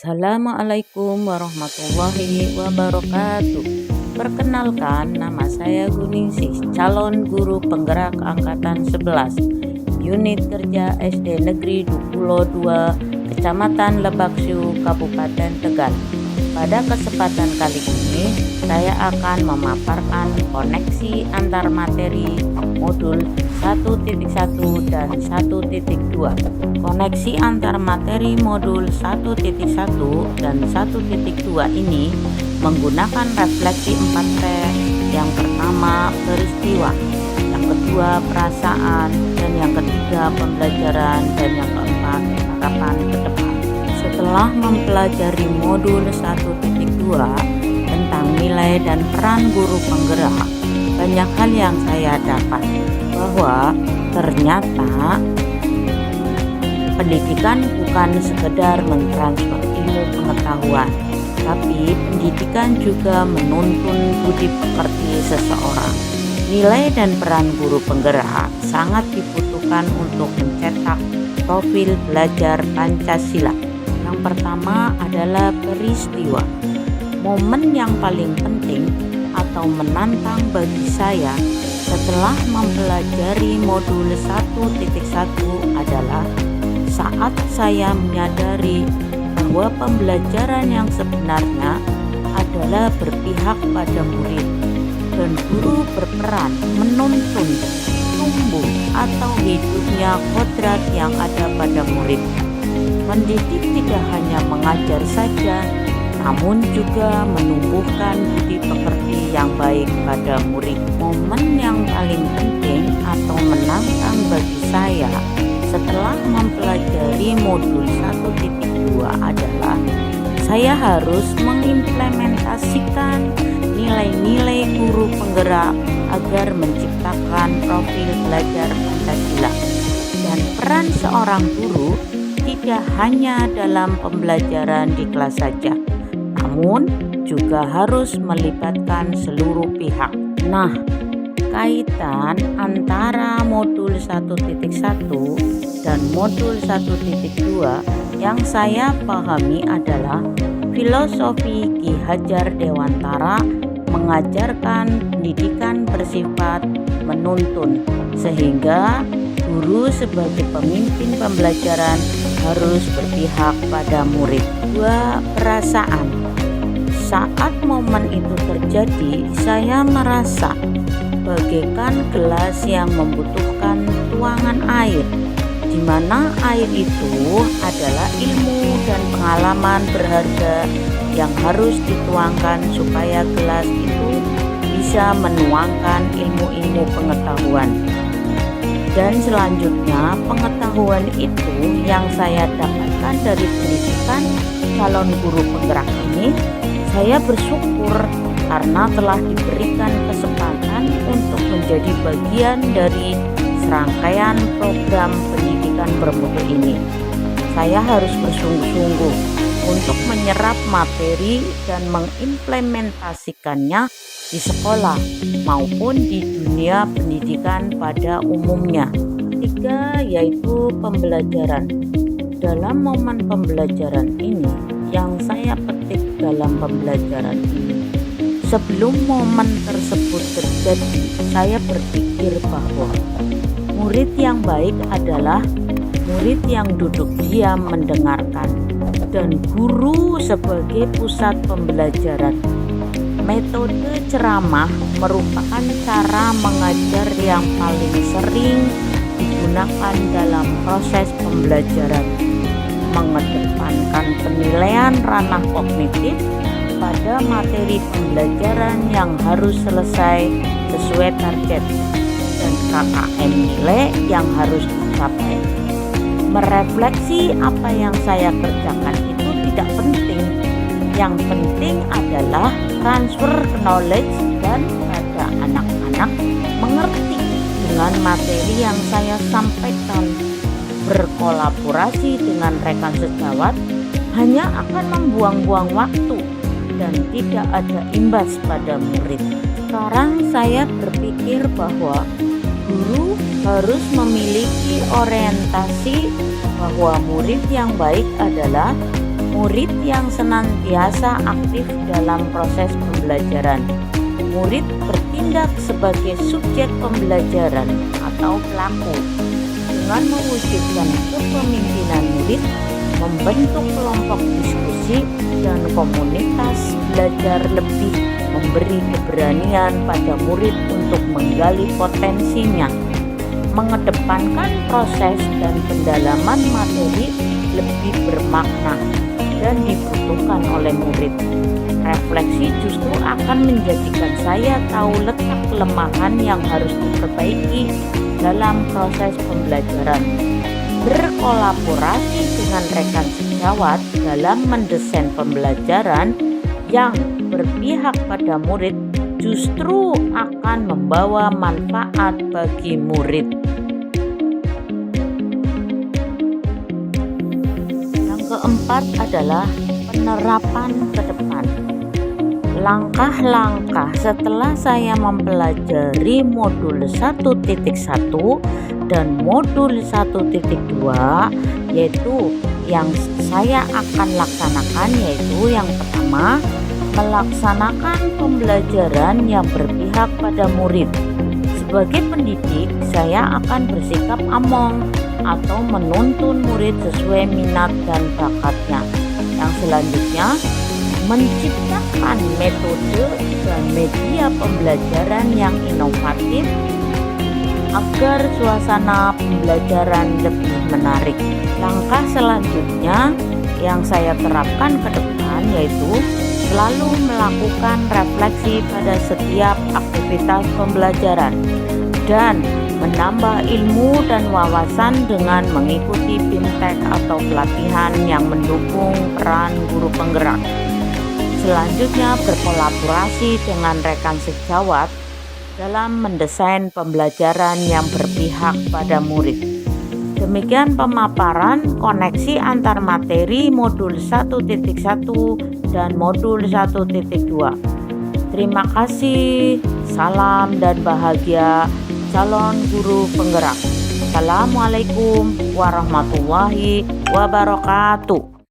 Assalamualaikum warahmatullahi wabarakatuh. Perkenalkan, nama saya Guningsih, calon guru penggerak angkatan 11, unit kerja SD Negeri Dukulo 2, Kecamatan Lebaksu, Kabupaten Tegal. Pada kesempatan kali ini, saya akan memaparkan koneksi antar materi modul 1.1 dan 1.2. Koneksi antar materi modul 1.1 dan 1.2 ini menggunakan refleksi 4T. Yang pertama peristiwa, yang kedua perasaan, dan yang ketiga pembelajaran, dan yang keempat harapan ke depan. Setelah mempelajari modul 1.2 tentang nilai dan peran guru penggerak, banyak hal yang saya dapat, bahwa ternyata pendidikan bukan sekedar mentransfer ilmu pengetahuan, tapi pendidikan juga menuntun budi pekerti seseorang. Nilai dan peran guru penggerak sangat dibutuhkan untuk mencetak profil belajar Pancasila. Yang pertama adalah peristiwa. Momen yang paling penting atau menantang bagi saya setelah mempelajari modul 1.1 adalah saat saya menyadari bahwa pembelajaran yang sebenarnya adalah berpihak pada murid, dan guru berperan menuntun tumbuh atau hidupnya kodrat yang ada pada murid. Mendidik tidak hanya mengajar saja, namun juga menumbuhkan budi pekerti yang baik pada murid. Momen yang paling penting atau menantang bagi saya setelah mempelajari modul 1.2 adalah saya harus mengimplementasikan nilai-nilai guru penggerak agar menciptakan profil belajar Pancasila. Dan peran seorang guru tidak hanya dalam pembelajaran di kelas saja, namun juga harus melibatkan seluruh pihak. Nah, kaitan antara modul 1.1 dan modul 1.2 yang saya pahami adalah filosofi Ki Hajar Dewantara mengajarkan pendidikan bersifat menuntun, sehingga guru sebagai pemimpin pembelajaran harus berpihak pada murid. 2. Perasaan. Saat momen itu terjadi, saya merasa bagaikan gelas yang membutuhkan tuangan air, di mana air itu adalah ilmu dan pengalaman berharga yang harus dituangkan supaya gelas itu bisa menuangkan ilmu-ilmu pengetahuan. Dan selanjutnya, pengetahuan itu yang saya dapatkan dari pendidikan calon guru penggerak ini, saya bersyukur karena telah diberikan kesempatan untuk menjadi bagian dari serangkaian program pendidikan bermutu ini. Saya harus bersungguh-sungguh untuk menyerap materi dan mengimplementasikannya di sekolah maupun di dunia pendidikan pada umumnya. 3. Yaitu pembelajaran. Dalam momen pembelajaran ini, yang saya petik dalam pembelajaran ini, sebelum momen tersebut terjadi, saya berpikir bahwa murid yang baik adalah murid yang duduk diam mendengarkan, dan guru sebagai pusat pembelajaran. Metode ceramah merupakan cara mengajar yang paling sering digunakan dalam proses pembelajaran, mengedepankan penilaian ranah kognitif pada materi pembelajaran yang harus selesai sesuai target, dan KKM nilai yang harus dicapai. Merefleksi apa yang saya kerjakan itu tidak penting. Yang penting adalah transfer knowledge dan pada anak-anak mengerti dengan materi yang saya sampaikan. Berkolaborasi dengan rekan sejawat hanya akan membuang-buang waktu dan tidak ada imbas pada murid. Sekarang saya berpikir bahwa guru harus memiliki orientasi bahwa murid yang baik adalah Murid yang senantiasa aktif dalam proses pembelajaran. Murid bertindak sebagai subjek pembelajaran atau pelaku dengan mewujudkan kepemimpinan murid, membentuk kelompok diskusi dan komunitas belajar, lebih memberi keberanian pada murid untuk menggali potensinya, mengedepankan proses dan pendalaman materi lebih bermakna dan dibutuhkan oleh murid. Refleksi justru akan menjadikan saya tahu letak kelemahan yang harus diperbaiki dalam proses pembelajaran. Berkolaborasi dengan rekan sejawat dalam mendesain pembelajaran yang berpihak pada murid justru akan membawa manfaat bagi murid. Yang keempat adalah penerapan ke depan. Langkah-langkah setelah saya mempelajari modul 1.1 dan modul 1.2, yaitu yang saya akan laksanakan, yaitu yang pertama, melaksanakan pembelajaran yang berpihak pada murid. Sebagai pendidik, saya akan bersikap among atau menuntun murid sesuai minat dan bakatnya. Yang selanjutnya, menciptakan metode dan media pembelajaran yang inovatif agar suasana pembelajaran lebih menarik. Langkah selanjutnya yang saya terapkan ke depan yaitu selalu melakukan refleksi pada setiap aktivitas pembelajaran dan menambah ilmu dan wawasan dengan mengikuti BIMTEK atau pelatihan yang mendukung peran guru penggerak. Selanjutnya, berkolaborasi dengan rekan sejawat dalam mendesain pembelajaran yang berpihak pada murid. Demikian pemaparan koneksi antar materi modul 1.1 dan modul 1.2. Terima kasih, salam dan bahagia calon guru penggerak. Assalamualaikum warahmatullahi wabarakatuh.